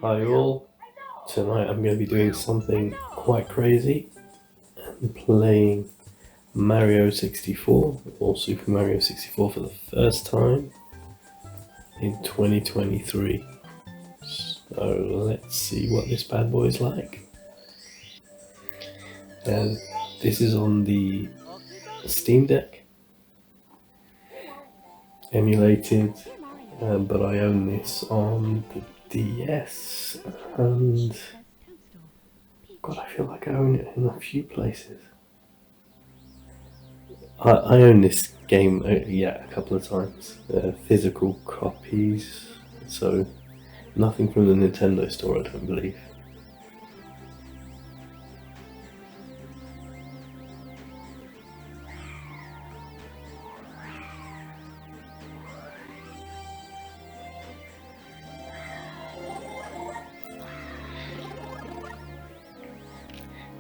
Hi all, tonight I'm going to be doing something quite crazy and playing Mario 64 or Super Mario 64 for the first time in 2023. So let's see what this bad boy is like. This is on the Steam Deck, emulated, but I own this on the DS, and God, I feel like I own it in a few places. I own this game, a couple of times. Physical copies, so nothing from the Nintendo store, I don't believe.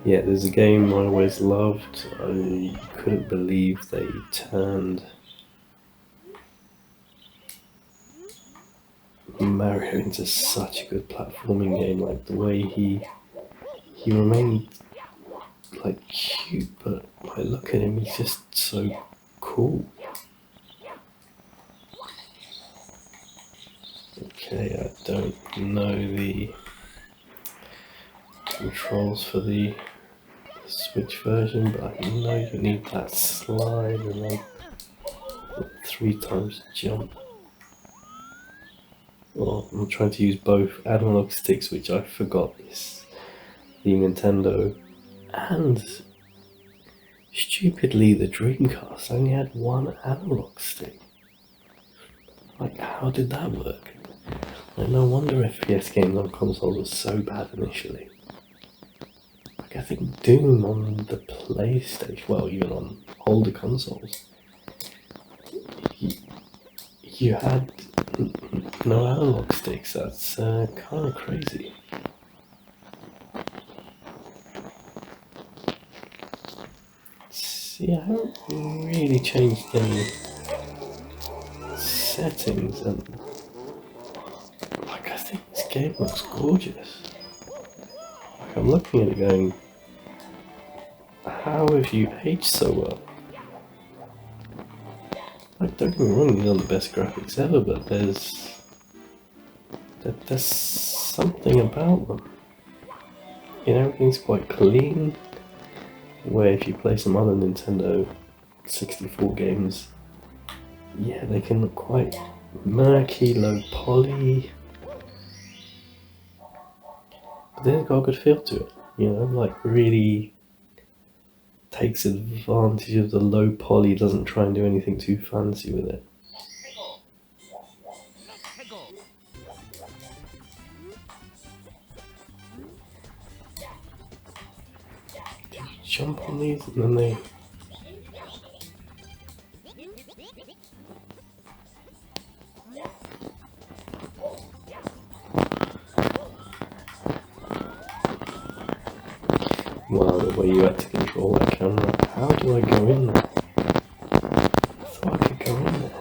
Yeah, there's a game I always loved. I couldn't believe they turned Mario into such a good platforming game. Like the way he remained like cute, but like look at him, he's just so cool. Okay, I don't know the controls for the Switch version, but I know you need that slide and like 3 times jump. Well, I'm trying to use both analog sticks, which I forgot is the Nintendo, and stupidly the Dreamcast only had one analog stick. Like, how did that work? Like, no wonder FPS games on consoles were so bad initially. Like, I think Doom on the PlayStation, well, even on older consoles, you had no analog sticks. That's kind of crazy. See, I haven't really changed any settings, and like I think this game looks gorgeous. Like I'm looking at it going, how have you aged so well? Like don't get me wrong, these aren't the best graphics ever, but there's something about them. You know, everything's quite clean. Where if you play some other Nintendo 64 games, yeah, they can look quite murky, low poly. But they've got a good feel to it, you know, like really takes advantage of the low poly, doesn't try and do anything too fancy with it. Jump on these and then they... Wow, the way you had to control that camera. How do I go in there? I thought I could go in there.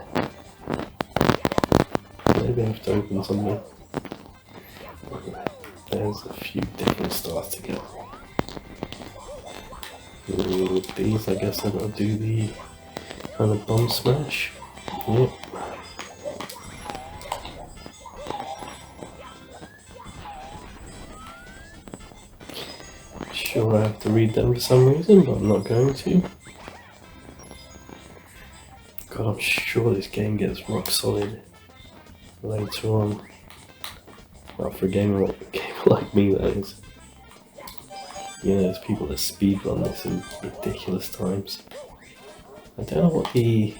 Maybe I have to open something. There's a few different stars to get. With these, I guess I've got to do the kind of bomb smash. Yep. Sure, I have to read them for some reason, but I'm not going to. God, I'm sure this game gets rock solid later on. Well, for a gamer like me, that is. You know, there's people that speedrun this in ridiculous times. I don't know what the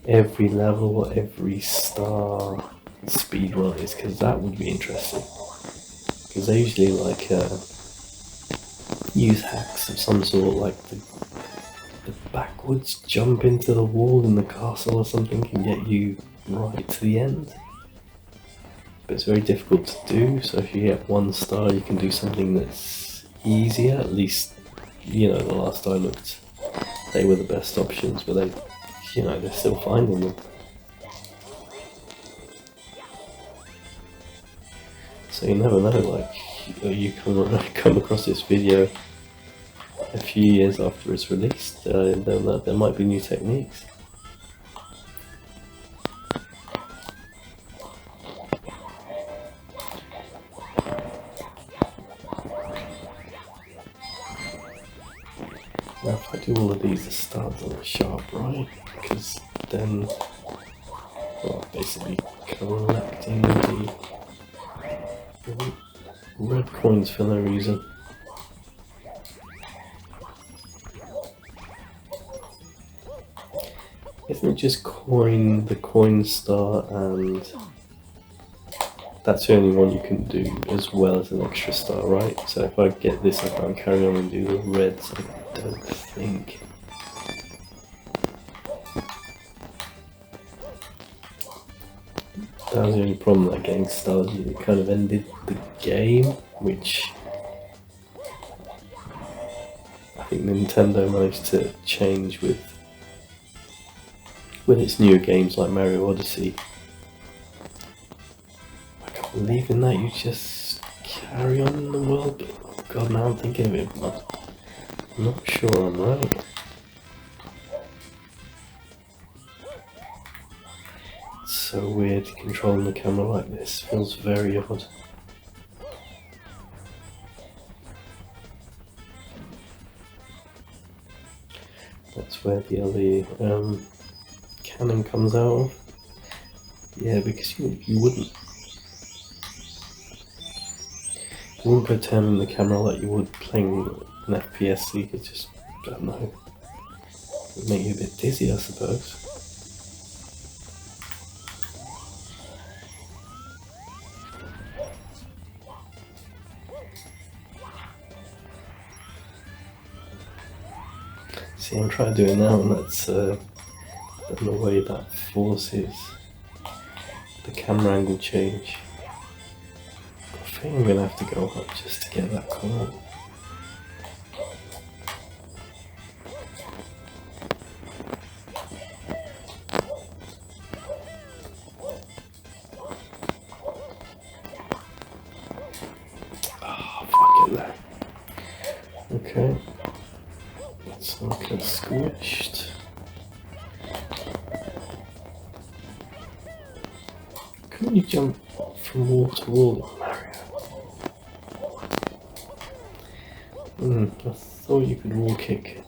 every level or every star speedrun is, because that would be interesting. Because they usually like use hacks of some sort, like the backwards jump into the wall in the castle or something can get you right to the end. But it's very difficult to do, so if you get 1 star you can do something that's easier. At least, you know, the last I looked, they were the best options, but they, you know, they're still finding them. So you never know, like, you come across this video a few years after it's released, then there might be new techniques. Now if I do all of these, the stars are sharp, right? Because then, well, basically collecting the red coins for no reason. Isn't it just the coin star, and that's the only one you can do as well as an extra star, right? So if I get this, I can't carry on and do the reds, I don't think. That was the only problem that getting stars, it kind of ended the game, which I think Nintendo managed to change with its newer games like Mario Odyssey. I can't believe in that you just carry on in the world, but oh god, now I'm thinking of it, I'm not sure I'm right. It's so weird controlling the camera like this, feels very odd. That's where the other cannon comes out of. Yeah, because you wouldn't go turning the camera like you would playing an FPS, so you could just, I don't know, it would make you a bit dizzy, I suppose. See, I'm trying to do it now, and that's the way that forces the camera angle change. I think I'm gonna have to go up just to get that corner. Oh, fuck it there. Okay. Let's not get squished. Couldn't you jump from wall to wall, Mario? I thought you could wall kick.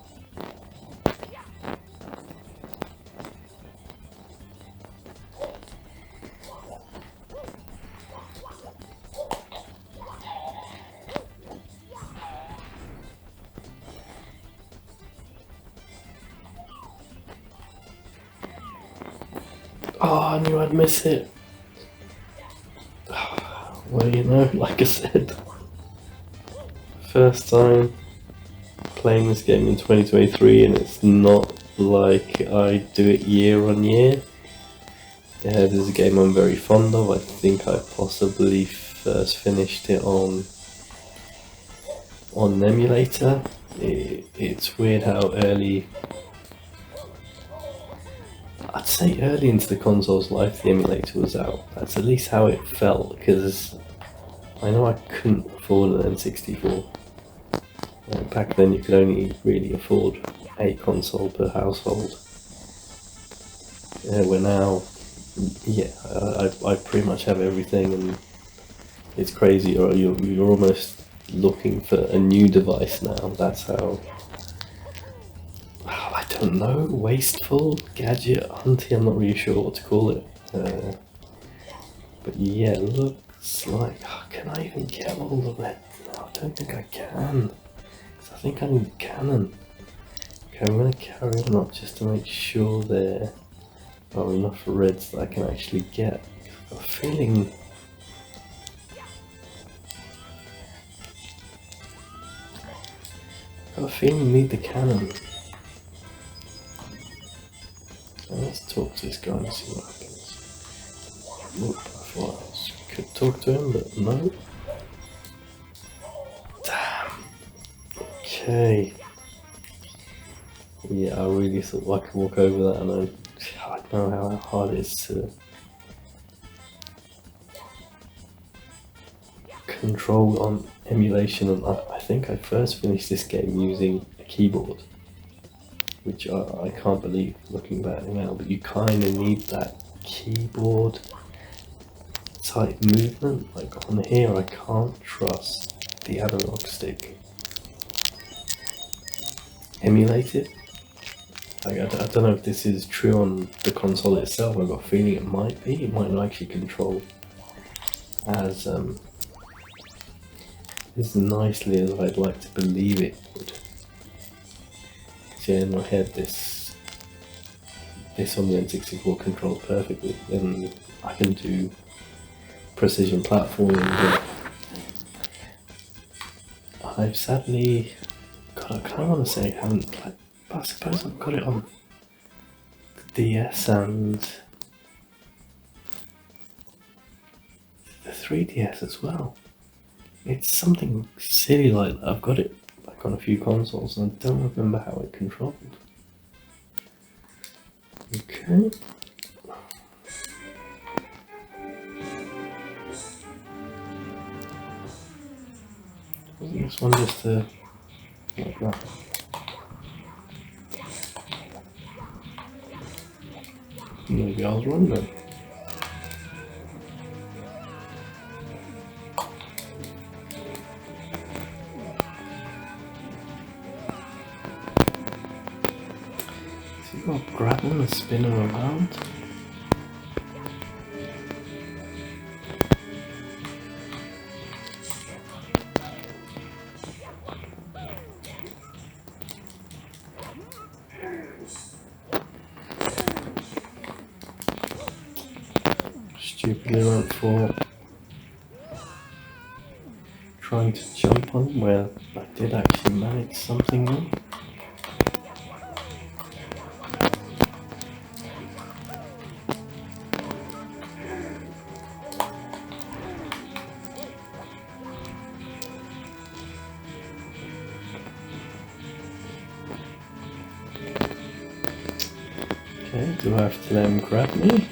Oh, I knew I'd miss it. Well, you know, like I said, first time playing this game in 2023, and it's not like I do it year on year. Yeah, this is a game I'm very fond of. I think I possibly first finished it on an emulator. It's weird how early, I'd say early into the console's life, the emulator was out. That's at least how it felt, because I know I couldn't afford an N64. Back then you could only really afford a console per household. Where now, yeah, I pretty much have everything, and it's crazy. You're almost looking for a new device now. That's how, I don't know, wasteful, gadget hunty, I'm not really sure what to call it. But yeah, it looks like, can I even get all of it? No, I don't think I can. I think I need a cannon. Okay, I'm going to carry on up just to make sure there are enough reds that I can actually get. I've got a feeling... you need the cannon. So let's talk to this guy and see what happens. Oop, I thought I could talk to him, but no. Okay. Yeah, I really thought I could walk over that, and I know how hard it is to control on emulation, and I think I first finished this game using a keyboard, which I can't believe looking back now, but you kind of need that keyboard type movement. Like on here, I can't trust the analog stick emulated. Like, I don't know if this is true on the console itself. I've got a feeling it might be. It might not actually control as nicely as I'd like to believe it would. See, in my head, this on the N64 controls perfectly, and I can do precision platforming. But I've sadly, God, I kind of want to say I haven't played, but I suppose I've got it on the DS and the 3DS as well. It's something silly like that. I've got it like on a few consoles and I don't remember how it controlled. Okay. Wasn't this one just like that? Maybe I was wrong then. So you got to grab them and spin them around. Stupidly went for trying to jump on them, where I did actually manage something then. Okay, do I have to let him grab me?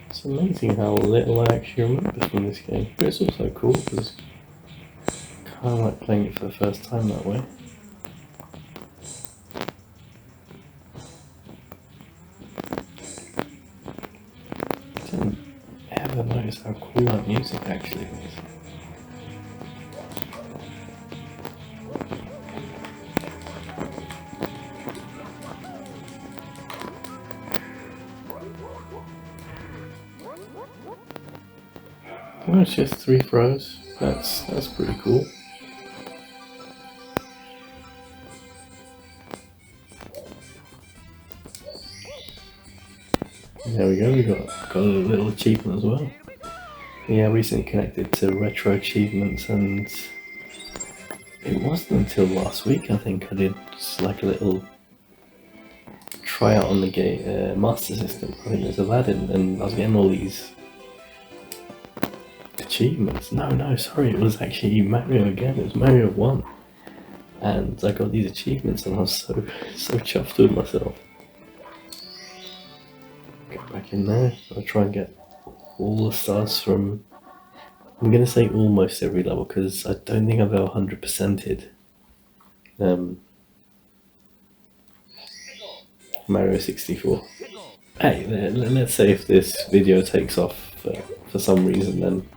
It's amazing how little I actually remember from this game. But it's also cool because I kind of like playing it for the first time that way. I didn't ever notice how cool that music actually is. Oh, it's just 3 throws. That's pretty cool. There we go, we got a little achievement as well. Yeah, recently connected to retro achievements, and it wasn't until last week I think I did just like a little tryout on the game Master System. I think there's Aladdin, and I was getting all these achievements. No, sorry, it was actually Mario again. It was Mario 1, and I got these achievements, and I was so chuffed with myself. Get back in there. I'll try and get all the stars from, I'm gonna say almost every level, because I don't think I've ever 100%ed Mario 64. Hey, let's say if this video takes off for some reason, then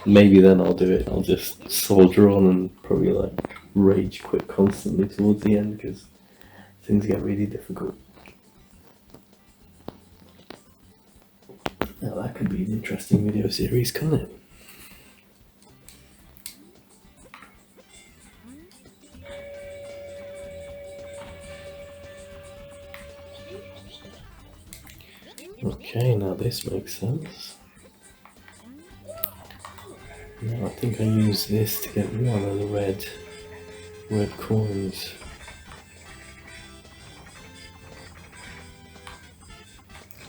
maybe I'll do it. I'll just soldier on and probably like rage quit constantly towards the end because things get really difficult. Now that could be an interesting video series, couldn't it? Okay, now this makes sense. Now I think I use this to get one of the red coins.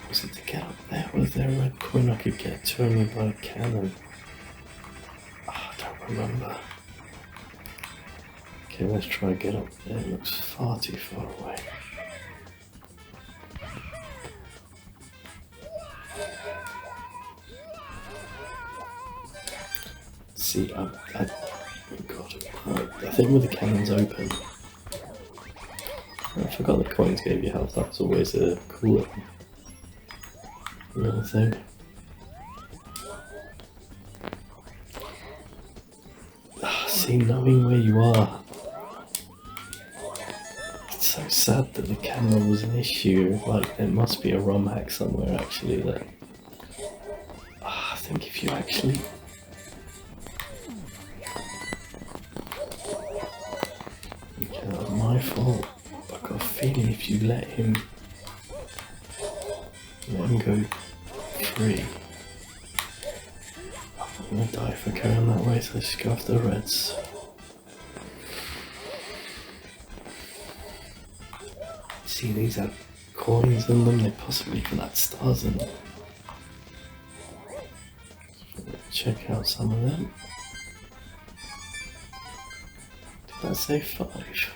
Was it to get up there? Was there a red coin I could get to me by a cannon? Oh, I don't remember. Okay, let's try and get up there. It looks far too far away. See, oh God, I think with the cannons open, I forgot the coins gave you health. That's always a cool little thing. See, knowing where you are, it's so sad that the camera was an issue. Like, there must be a ROM hack somewhere actually that. I think if you actually. Okay, that was my fault. I got a feeling if you let him go free. I'm gonna die if I carry on that way, so let's just go after the reds. See, these have coins in them, they possibly can add stars in them. Check out some of them. Did that say 5?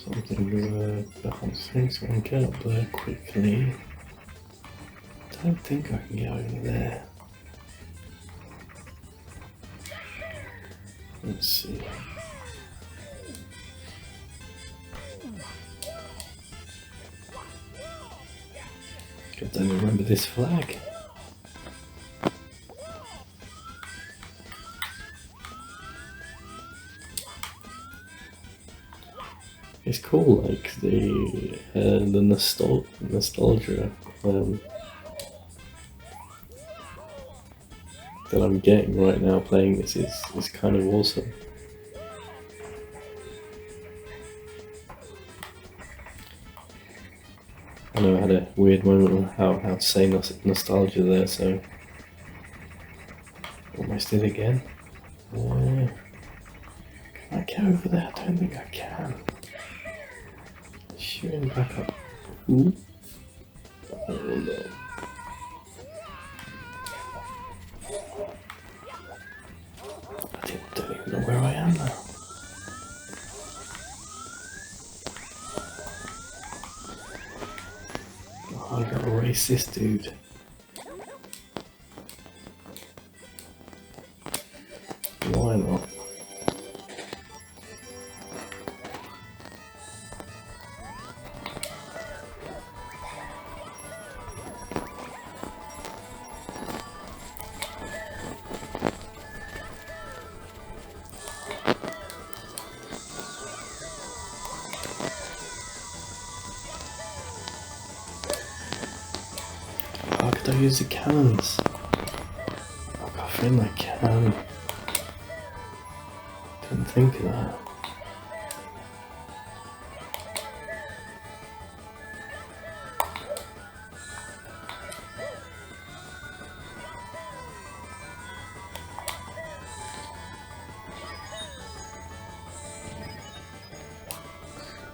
Something good behind things, so I can get up there quickly. Don't think I can get over there. Let's see. I don't remember this flag. It's cool, like the nostalgia that I'm getting right now playing this is kind of awesome. I know I had a weird moment with how to say nostalgia there, so almost did again. Can I get over there? I don't think I can. Shooting back up. Ooh. Oh no. I don't even know where I am now. Oh, I gotta race this dude. Why not? Oh, could I use the cannons? I've got a feeling I can. Didn't think of that.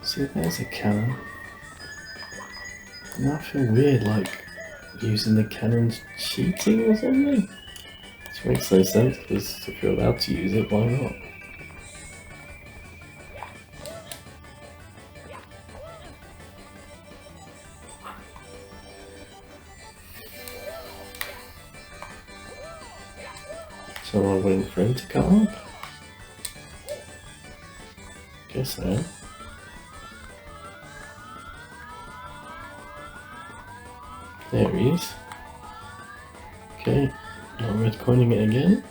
See, there's a cannon. Now I feel weird, like using the cannons cheating or something. Which makes no sense, because if you're allowed to use it, why not? So I'm waiting for him to come up? Guess so. There he is. Okay, not red coining it again.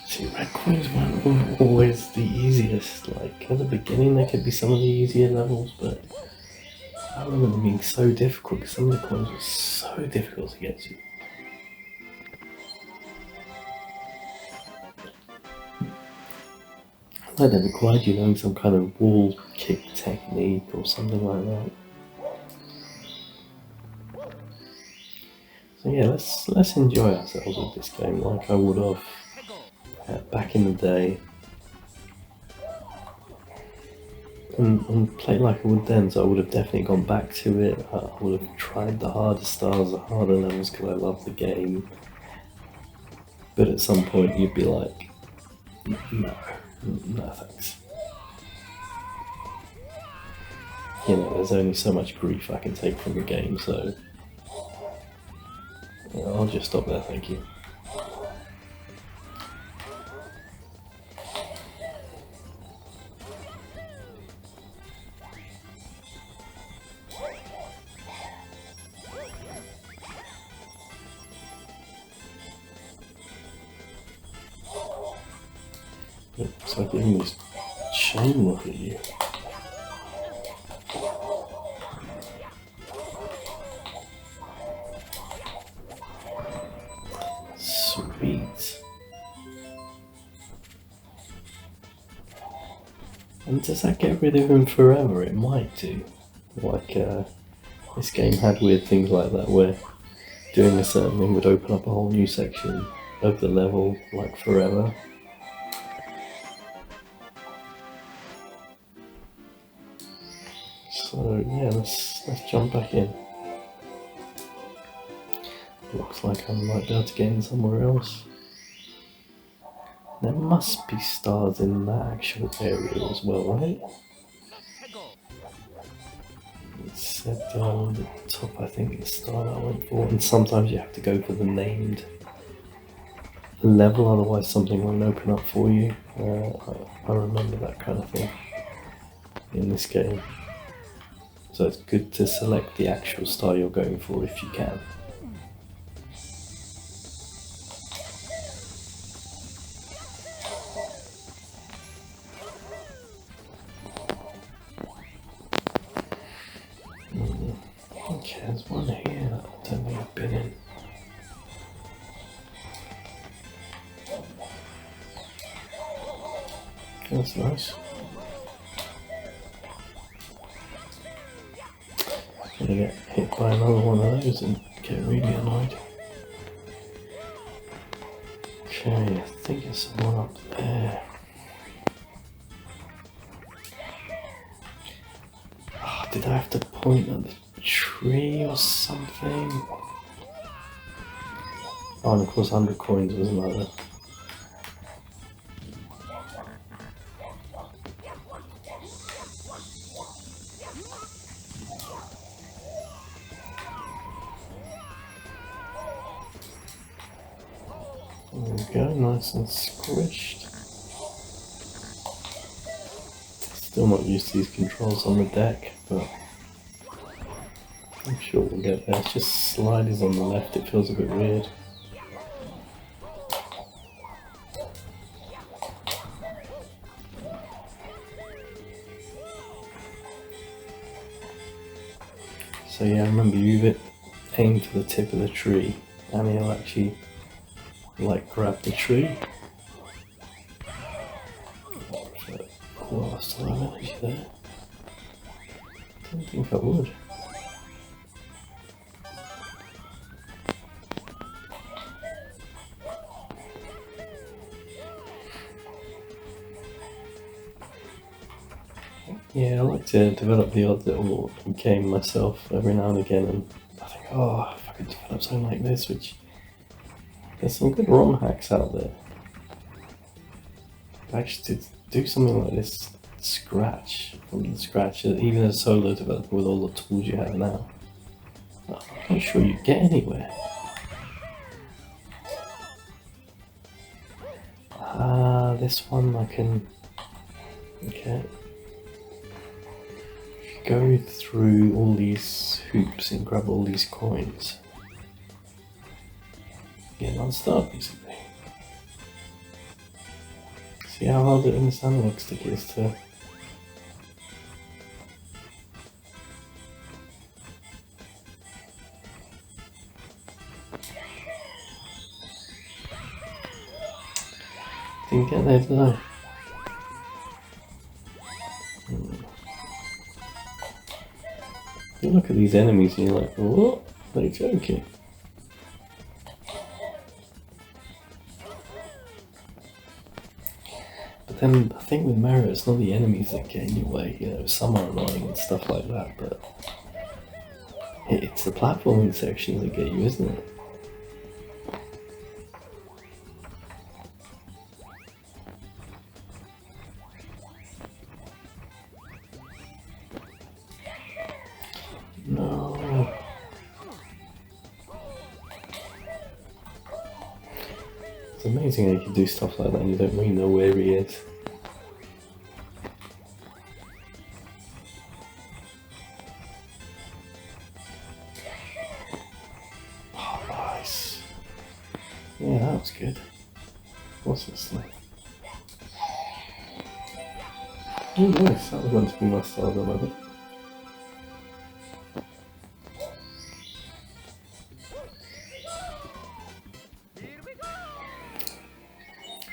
See, red coins weren't always the easiest. Like, at the beginning there could be some of the easier levels, but I remember them being so difficult because some of the coins were so difficult to get to. Like they required you knowing some kind of wall kick technique or something like that. So yeah, let's enjoy ourselves with this game like I would have back in the day, and play like I would then. So I would have definitely gone back to it. I would have tried the harder stars, the harder levels because I love the game. But at some point you'd be like, no, no thanks. You know, there's only so much grief I can take from the game, so you know, I'll just stop there, thank you. It's like giving this chain look at you. Sweet. And does that get rid of him forever? It might do. Like, this game had weird things like that where doing a certain thing would open up a whole new section of the level, like forever. So yeah, let's jump back in. Looks like I might be able to get in somewhere else. There must be stars in that actual area as well, right? It said down the top, I think, the star that I went for, and sometimes you have to go for the named level, otherwise something won't open up for you. I remember that kind of thing in this game. So it's good to select the actual star you're going for if you can. Okay, there's one here that I don't think I've been in. That's nice. Gonna get hit by another one of those and get really annoyed. Okay, I think it's someone up there. Oh, did I have to point at the tree or something? Oh, and of course 100 coins was another. There we go, nice and squished. Still not used to these controls on the deck, but I'm sure we'll get there. It's just sliders on the left, it feels a bit weird. So yeah, remember you aim for the tip of the tree and he'll actually like grab the tree. Oh, I still have energy there. Don't think I would. Yeah, I like to develop the odd little game myself every now and again, and I think, oh, if I could develop something like this, which there's some good ROM hacks out there. Actually, to do something like this, from scratch, even as a solo developer with all the tools you have now, I'm not sure you get anywhere. This one I can, okay. Go through all these hoops and grab all these coins. Get an unstart basically. See how hard it in this analog stick is to. Didn't get there, did I? You look at these enemies and you're like, what? Are you joking? But then I think with Mario, it's not the enemies that get in your way. You know, some are annoying and stuff like that, but it's the platforming sections that get you, isn't it? No. It's amazing how you can do stuff like that and you don't really know where he is. Oh, nice. Yeah, that was good. What's this thing? Oh, nice. That was meant to be my style, don't I?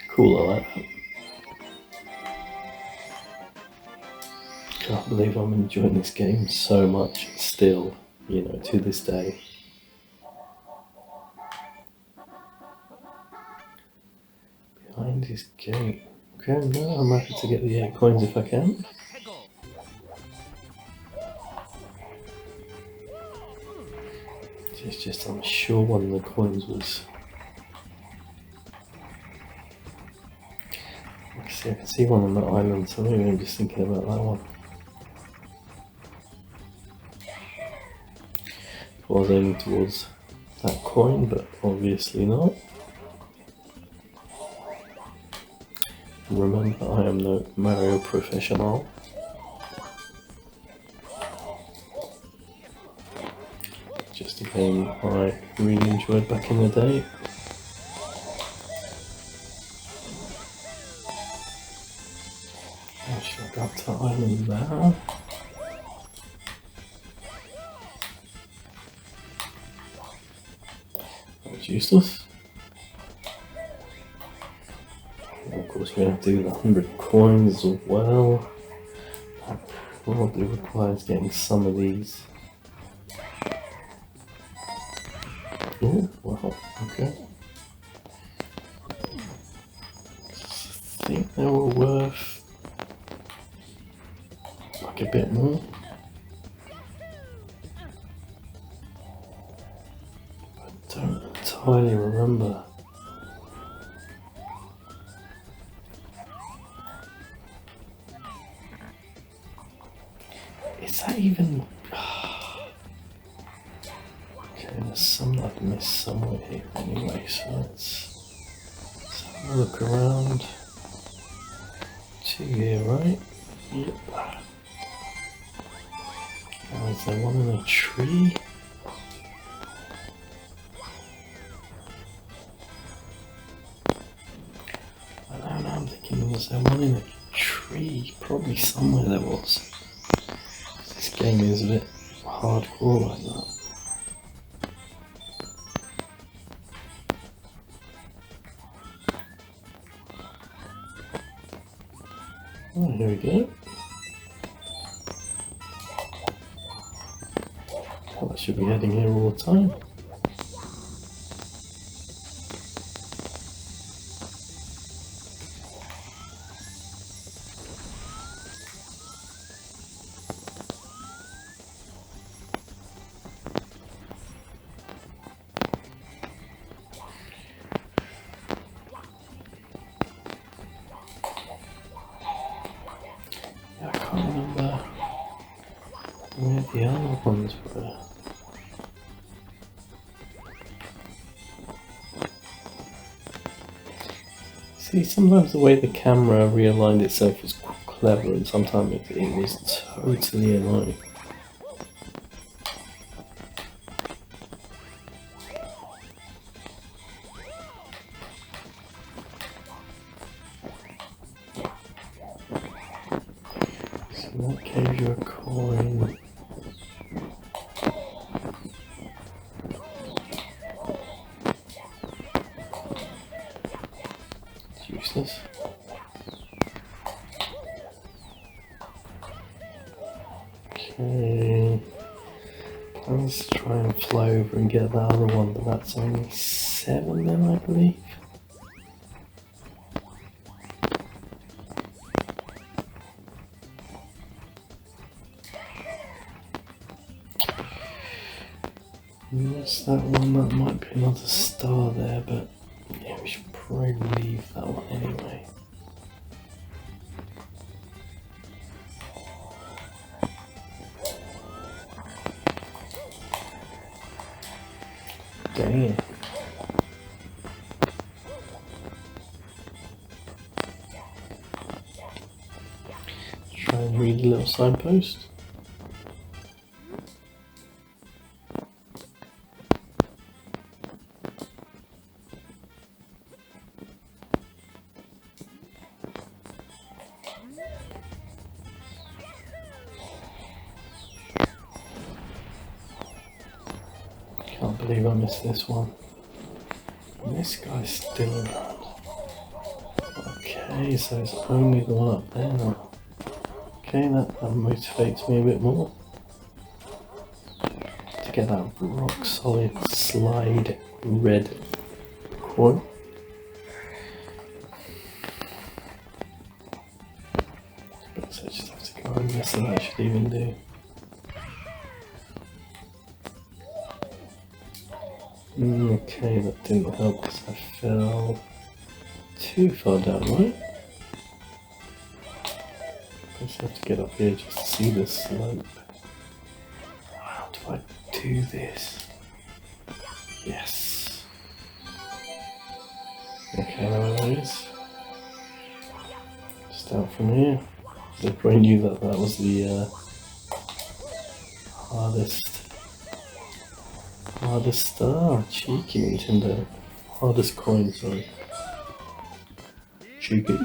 Cool, I like that. Can't believe I'm enjoying this game so much still, you know, to this day. Behind this gate. Okay, no, I'm happy to get the 8 coins if I can. It's just, I'm sure one of the coins was... I can see one on that island, so maybe I'm just thinking about that one. I was aiming towards that coin, but obviously not. Remember, I am no Mario professional. Just a game I really enjoyed back in the day. I should have got to island now. That's useless. And of course, we're going to do the 100 coins as well. That probably requires getting some of these. Oh, wow, okay. I think they were worth like a bit more. I don't entirely remember. Is that even... Okay, there's some that I've missed somewhere here anyway, so let's have a look around. 2 here, right? Yep. Now is there one in a tree? I don't know, I'm thinking, was there one in a tree? Probably somewhere there was. This game is a bit hardcore like that. Oh, here we go. Well, I should be heading here all the time. I can't remember where the other ones were. See, sometimes the way the camera realigned itself was clever and sometimes it was totally annoying. So that gave you a coin. It's useless. Okay. Let's try and fly over and get that other one, but that's only 7 then, I believe. There's that one, that might be another star there, but yeah, we should probably leave that one anyway. Dang it. Try and read the little signpost. Can't believe I missed this one. And this guy's still around. Okay, so it's only the one up there now. Okay, that motivates me a bit more. To get that rock solid slide red coin. So I just have to go and guess what that should even do. Okay, that didn't help because I fell too far down, right? I just have to get up here just to see the slope. How do I do this? Yes. Okay, there it is. Just out from here. They probably knew that that was the hardest star. Cheeky Nintendo. Hardest coin, sorry. Cheeky.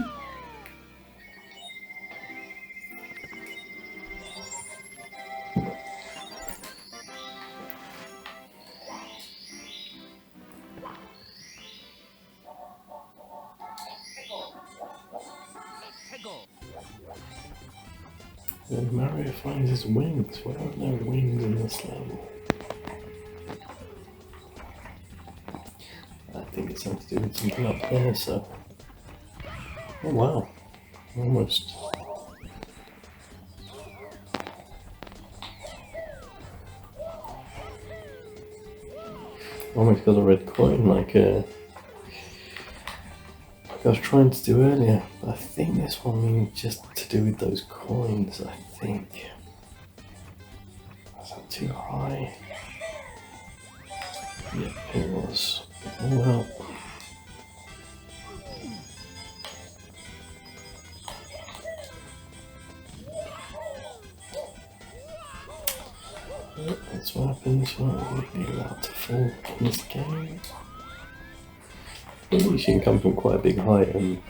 Then Mario finds his wings. Why aren't there wings in this level? I think it's something to do with something up there, so... Oh wow, almost. Almost got a red coin like I was trying to do earlier. I think this one means just to do with those coins, I think. Was that too high? Yeah, it was. Oh well. That's what happens when I would be allowed to fall in this game. At least you can come from quite a big height and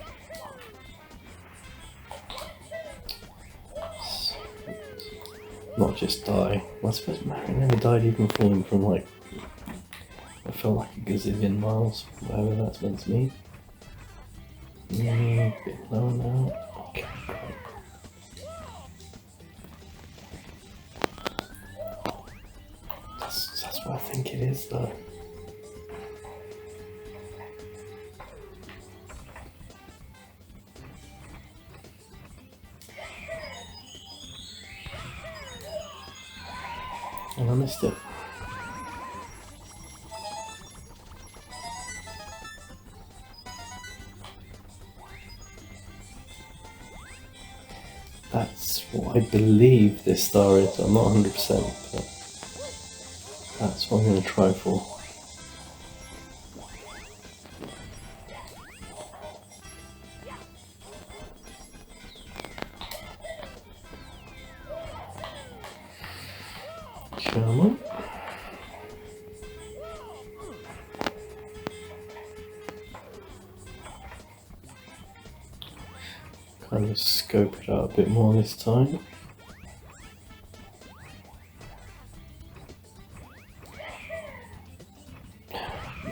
not just die. I suppose Mario never died even falling from like, I felt like a gazillion miles, whatever that's meant to mean. A bit lower now. Okay, great. That's what I think it is though. And I missed it. That's what I believe this star is. I'm not 100%, but that's what I'm going to try for. Come on. Kind of scope it out a bit more this time.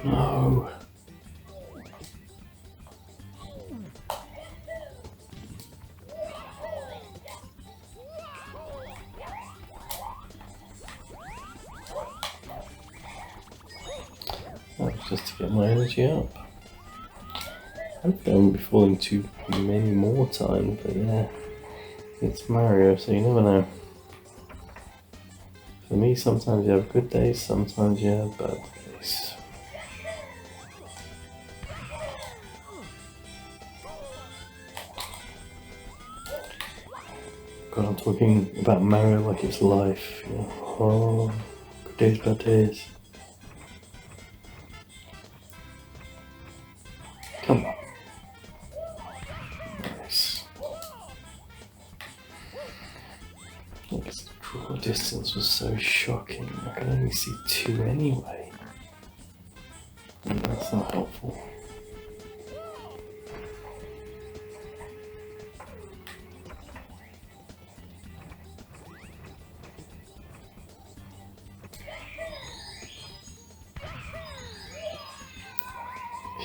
No. That was just to get my energy up. Hopefully I won't be falling too many more times, but yeah, it's Mario, so you never know. For me, sometimes you have good days, sometimes you have bad days. God, I'm talking about Mario like it's life. You know? Oh, good days, bad days. Come on. Nice. I guess the draw distance was so shocking. I could only see 2 anyway. And that's not helpful.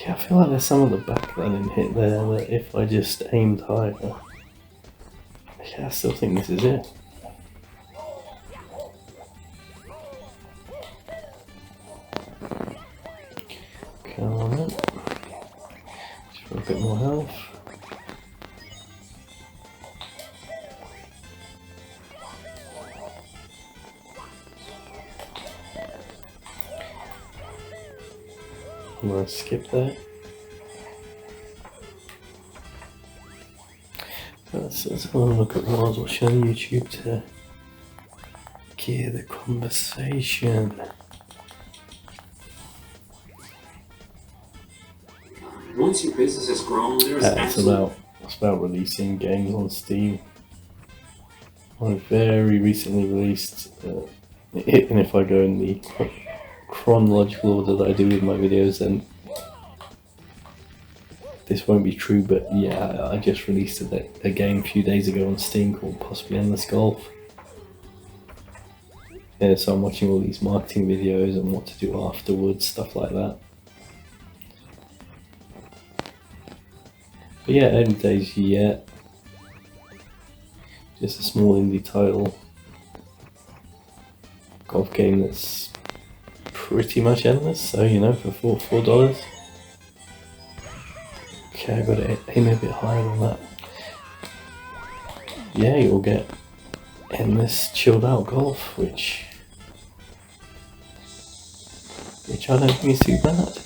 Yeah, I feel like there's some of the back that I didn't hit there that if I just aimed higher. Yeah, I still think this is it. Come on then. Just for a bit more health. I'm gonna skip there. Let's have a look at what I was watching on YouTube to gear the conversation. Once your business has grown, there's It's about releasing games on Steam. I very recently released, and if I go in the chronological order that I do with my videos, then this won't be true, but yeah, I just released a game a few days ago on Steam called Possibly Endless Golf. Yeah, so I'm watching all these marketing videos and what to do afterwards, stuff like that. But yeah, early days yet. Just a small indie title. Golf game that's pretty much endless, so you know, for $4. Okay, I gotta aim a bit higher than that. Yeah, you'll get endless chilled out golf, which I don't think is too bad.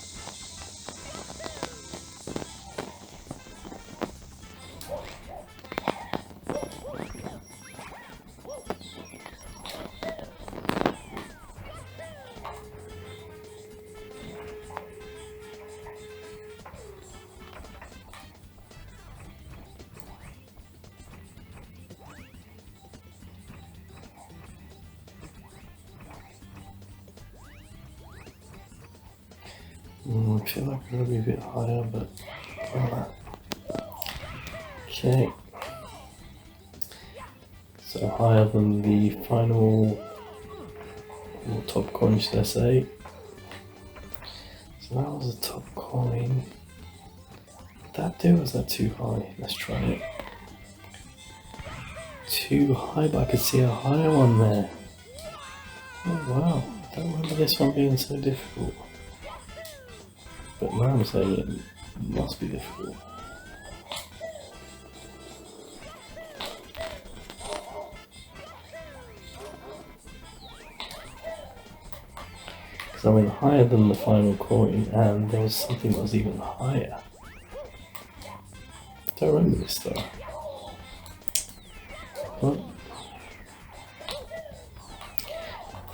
I feel like I'm gonna be a bit higher, but okay. So higher than the final, or top coin, should I say? So that was the top coin. Did that do? Or was that too high? Let's try it. Too high, but I could see a higher one there. Oh wow! I don't remember this one being so difficult. But now I'm saying it must be difficult. Because I went higher than the final coin, and there was something that was even higher. I don't remember this though.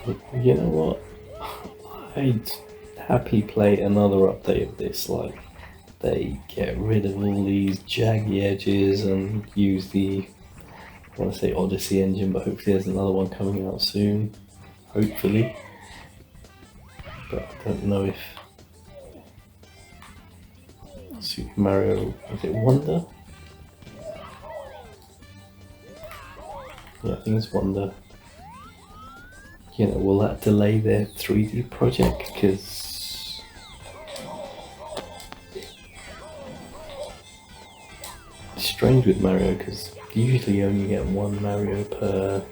But you know what? I'd happily play another update of this, like they get rid of all these jaggy edges and use the, I want to say Odyssey engine, but hopefully there's another one coming out soon, hopefully. But I don't know if Super Mario, is it Wonder? Yeah, I think it's Wonder. You know, will that delay their 3D project? Because it's strange with Mario, because usually you only get one Mario per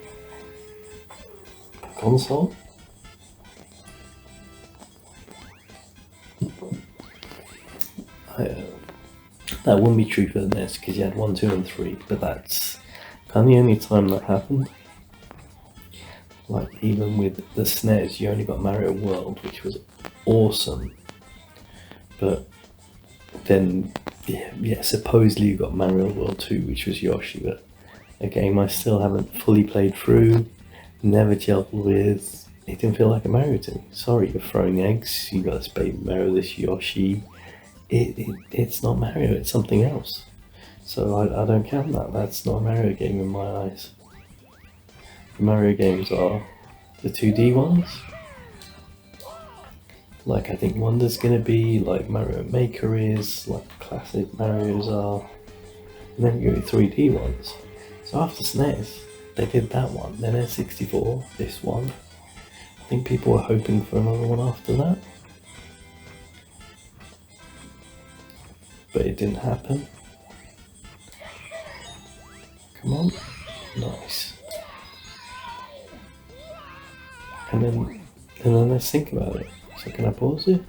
console. That wouldn't be true for the NES, because you had 1, 2 and 3, but that's kind of the only time that happened. Like, even with the SNES, you only got Mario World, which was awesome. But then, yeah, supposedly you got Mario World 2, which was Yoshi, but a game I still haven't fully played through, never gelled with. It didn't feel like a Mario to me. Sorry, you're throwing eggs, you got this baby Mario, this Yoshi. It's not Mario, it's something else. So I don't count that. That's not a Mario game in my eyes. The Mario games are the 2D ones. Like, I think Wonder's gonna be, like Mario Maker is, like classic Marios are. And then you go to 3D ones. So after SNES, they did that one. Then N64, this one. I think people were hoping for another one after that. But it didn't happen. Come on. Nice. And then let's think about it. So can I pause it?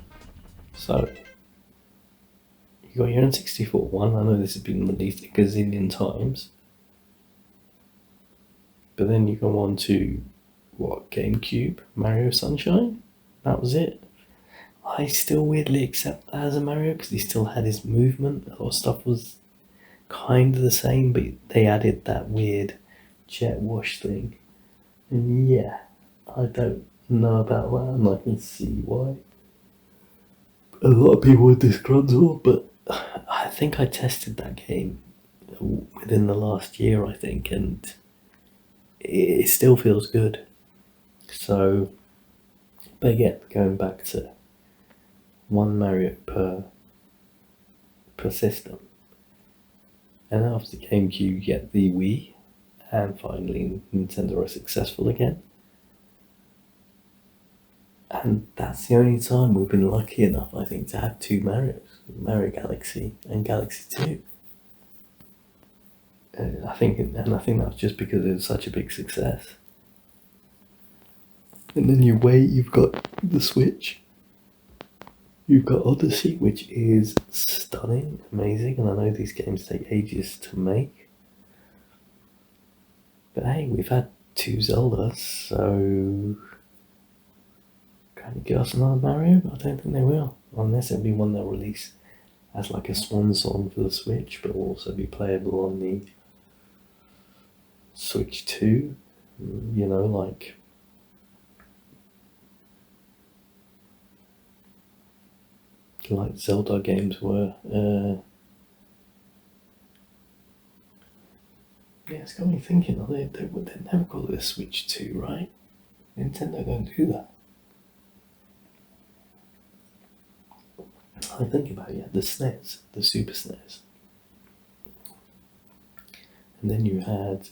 So, you got your N64 one. I know this has been released a gazillion times. But then you go on to, what, GameCube? Mario Sunshine? That was it. I still weirdly accept that as a Mario because he still had his movement. A lot of stuff was kind of the same, but they added that weird jet wash thing. And yeah, I don't know about that, and I can see why a lot of people were disgruntled, but I think I tested that game within the last year, I think, and it still feels good. So, but again, going back to one Mario per system, and after GameCube you get the Wii, and finally Nintendo are successful again. And that's the only time we've been lucky enough, I think, to have two Marios, Mario Galaxy and Galaxy 2. I think that's just because it was such a big success. And then you wait, you've got the Switch, you've got Odyssey, which is stunning, amazing, and I know these games take ages to make. But hey, we've had two Zeldas, so can you give us another Mario? I don't think they will, unless it'll be one they'll release as like a swan song for the Switch, but will also be playable on the Switch 2, you know, like Zelda games were. Yeah, it's got me thinking, they never call it a Switch 2, right? Nintendo don't do that. I think about it, the SNES, the Super SNES. And then you had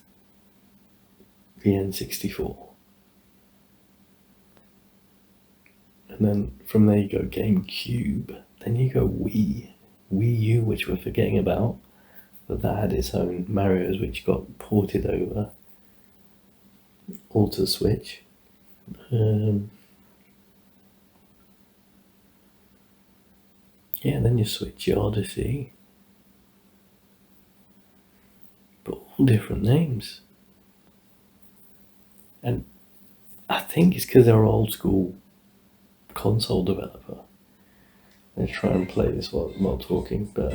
the N64. And then from there you go GameCube. Then you go Wii U, which we're forgetting about. But that had its own Marios, which got ported over all to Switch. Yeah, then you switch your Odyssey. But all different names. And I think it's because they're old school console developer. Let's try and play this while talking, but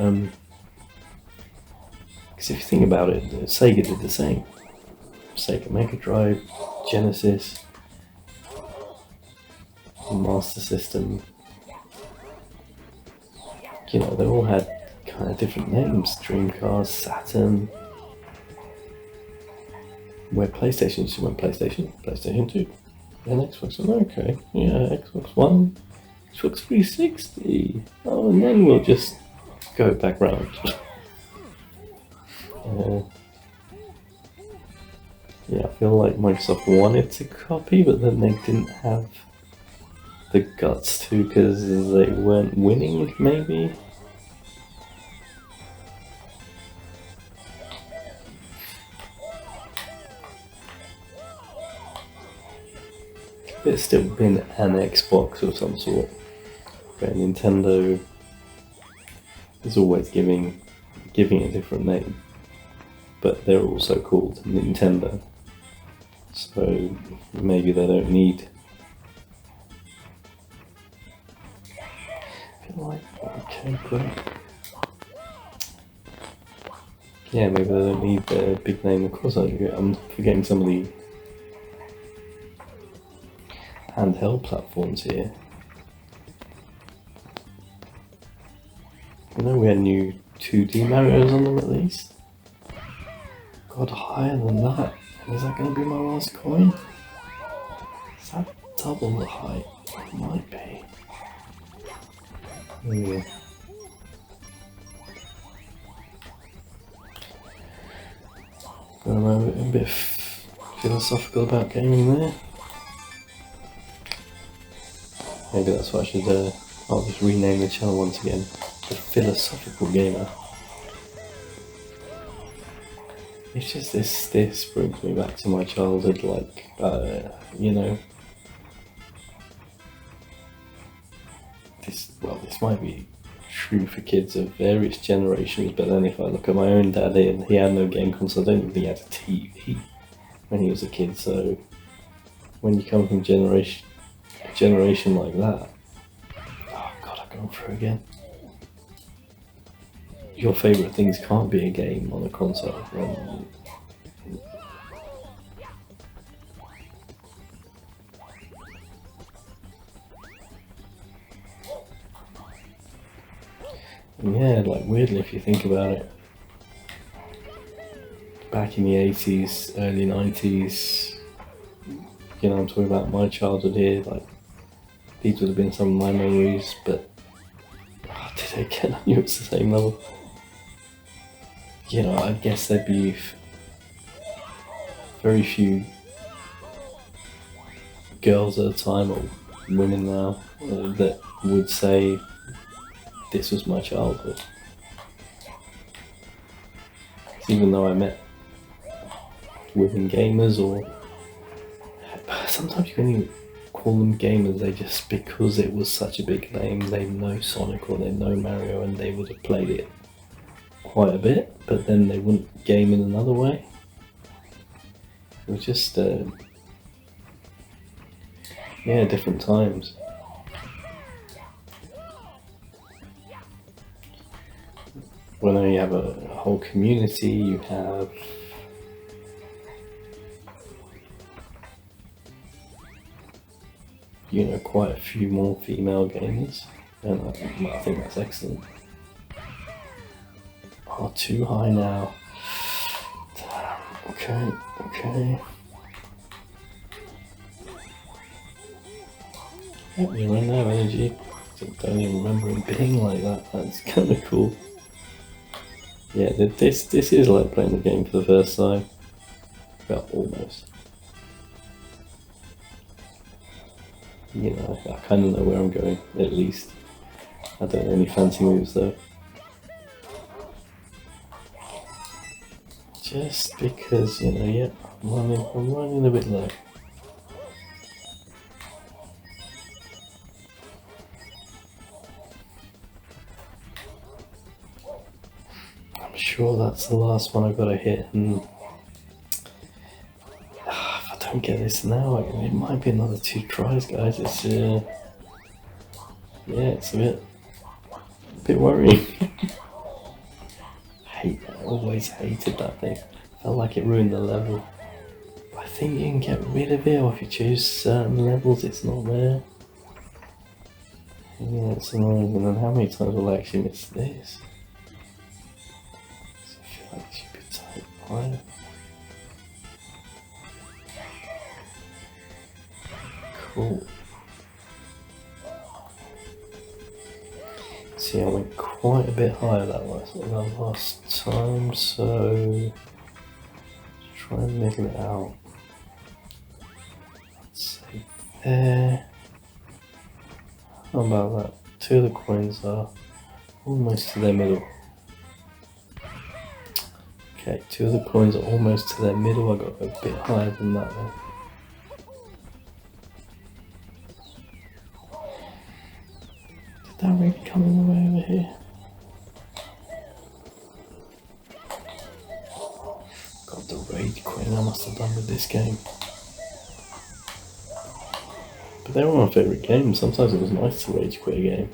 because if you think about it, Sega did the same. Sega Mega Drive, Genesis, Master System. You know, they all had kind of different names. Dreamcast, Saturn. Where PlayStation just went PlayStation 2. And Xbox One, okay. Yeah, Xbox One, Xbox 360. Oh, and then we'll just go back round. Yeah, I feel like Microsoft wanted to copy, but then they didn't have the guts to because they weren't winning, maybe? But it's still been an Xbox of some sort. But Nintendo is always giving a different name. But they're also called Nintendo. So maybe they don't need. I feel like, okay, great. Yeah, maybe they don't need the big name. Of course, I'm forgetting some of the handheld platforms here. You know, we had new 2D Marios on them at least. God, higher than that. Is that going to be my last coin? Is that double the height? It might be. Yeah. Got a bit philosophical about gaming there. Maybe that's what I should. I'll just rename the channel once again. The Philosophical Gamer. It's just this brings me back to my childhood, like, you know, this might be true for kids of various generations, but then if I look at my own dad, he had no game console. I don't think he had a TV when he was a kid, so when you come from a generation like that, oh god, I've gone through again. Your favourite things can't be a game on a console. Yeah, like weirdly, if you think about it, back in the 80s, early 90s, you know, I'm talking about my childhood here, like, these would have been some of my memories, but did I get on you at the same level? You know, I guess there'd be very few girls at the time, or women now, that would say this was my childhood. Even though I met women gamers, or sometimes you can even call them gamers, they just, because it was such a big name, they know Sonic or they know Mario and they would have played it quite a bit, but then they wouldn't game in another way. It was just, yeah, different times. When you have a whole community, you have quite a few more female gamers, and I think that's excellent. Oh, too high now. Okay. Yep, you run out of energy. Don't even remember it being like that. That's kind of cool. Yeah, this is like playing the game for the first time. Well, almost. You know, I kind of know where I'm going, at least. I don't know any fancy moves though. Just because, you know, yeah, I'm running a bit low. I'm sure that's the last one I've got to hit, and if I don't get this now, it might be another 2 tries, guys. It's yeah, it's a bit worrying. I always hated that thing. Felt like it ruined the level. But I think you can get rid of it, or if you choose certain levels, it's not there. Yeah, it's annoying. And then how many times will I actually miss this? So I feel like it should be tight higher. Cool. See, I went quite a bit higher that last time, so try and middle it out. Let's say there. How about that? 2 of the coins are almost to their middle. Okay, 2 of the coins are almost to their middle. I got a bit higher than that then. Did that really come all the way over here? God, the raid queen I must have done with this game. they were my favourite games. Sometimes it was nice to rage quit a game.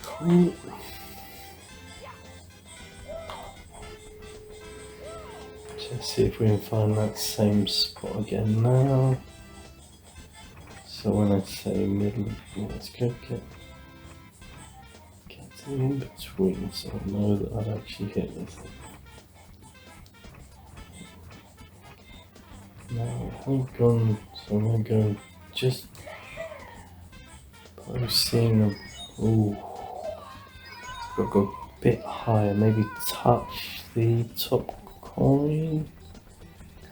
Cool. Let's see if we can find that same spot again now. So when I say middle, let's go get to in between so I know that I'd actually hit this. Now I haven't gone, so I'm going to go just posing. Ooh, got to go a bit higher, maybe touch the top coin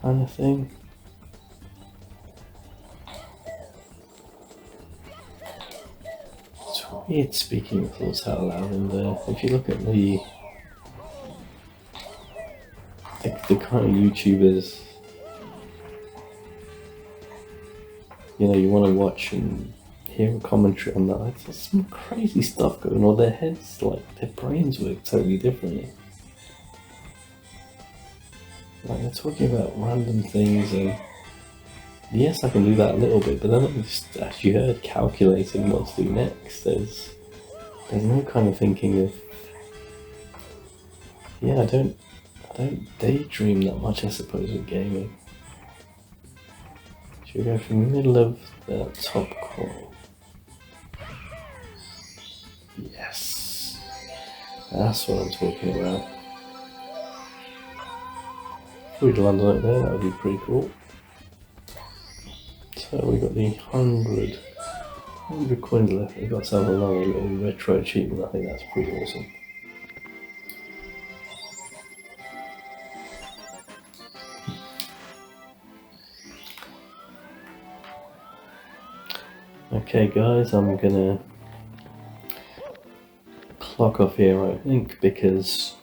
kind of thing. It's weird speaking of thoughts out loud in there. If you look at the kind of YouTubers, you know, you want to watch and hear a commentary on that, there's some crazy stuff going on. Their heads, like, their brains work totally differently. Like, they're talking about random things, and yes, I can do that a little bit, but then I'm just, as you heard, calculating what to do next. There's no kind of thinking of, yeah, I don't daydream that much, I suppose, with gaming. Should we go from the middle of the top coin? Yes, that's what I'm talking about. If we'd land on it there, that would be pretty cool. So we got the 100 coins left. We got some another little retro achievement. I think that's pretty awesome. Okay guys, I'm gonna clock off here, I think, because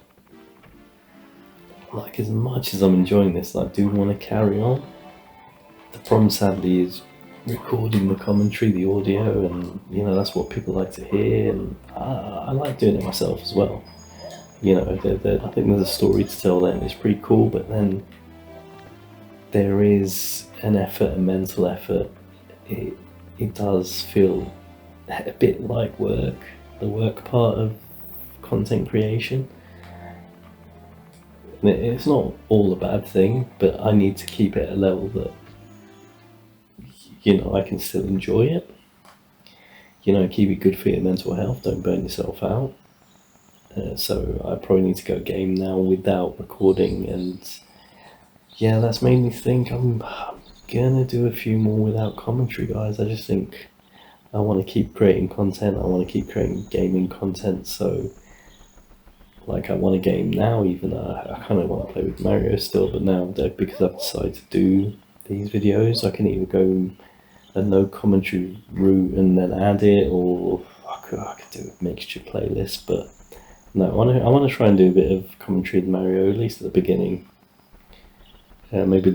like, as much as I'm enjoying this, I do want to carry on. The problem sadly is recording the commentary, the audio, and you know, that's what people like to hear, and I like doing it myself as well. You know, I think there's a story to tell there, and it's pretty cool, but then there is an effort, a mental effort. It does feel a bit like work, the work part of content creation. It's not all a bad thing, but I need to keep it at a level that, you know, I can still enjoy it. You know, keep it good for your mental health, don't burn yourself out. So I probably need to go game now without recording, and yeah, that's made me think I'm gonna do a few more without commentary, guys. I just think I want to keep creating content, I want to keep creating gaming content, so like, I want to game now, even though I kind of want to play with Mario still, but now because I've decided to do these videos, I can either go a no commentary route and then add it, or I could do a mixture playlist, but no, I want to try and do a bit of commentary with Mario, at least at the beginning. Maybe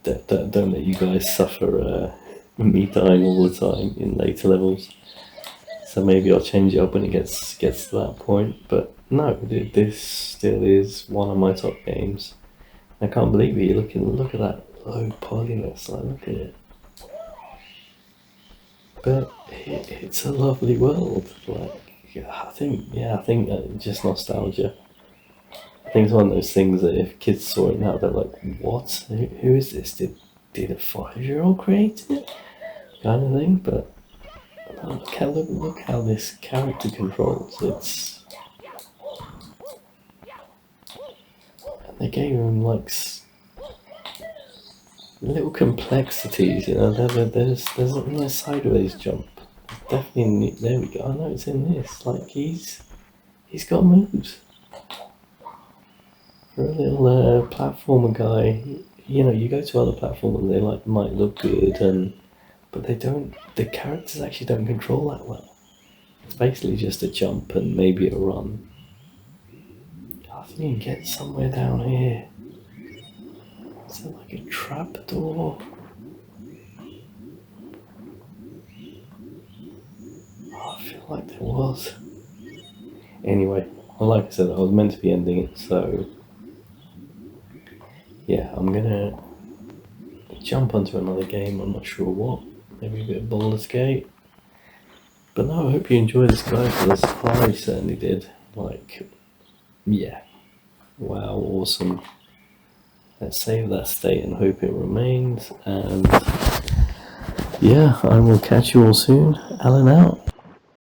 don't let you guys suffer me dying all the time in later levels. So maybe I'll change it up when it gets to that point. But no, this still is one of my top games. I can't believe it. Look at that low polyness. Like, look at it. But it's a lovely world. Like, I think just nostalgia. I think it's one of those things that if kids saw it now, they're like, "What? Who is this? Did a 5-year-old create it?" Kind of thing. But look how this character controls. And they gave him like little complexities. You know, there's a sideways jump. Definitely, there we go. I know it's in this. Like, he's got moves. For a little platformer guy, you know, you go to other platformers, they like might look good, but they don't. The characters actually don't control that well. It's basically just a jump and maybe a run. I think you can get somewhere down here. Is there like a trap door? was. Anyway, like I said, I was meant to be ending it, so yeah, I'm gonna jump onto another game. I'm not sure what. Maybe a bit of Baldur's Gate. But no, I hope you enjoy this, guys. Because I certainly did. Like, yeah, wow, awesome. Let's save that state and hope it remains. And yeah, I will catch you all soon. Alan out.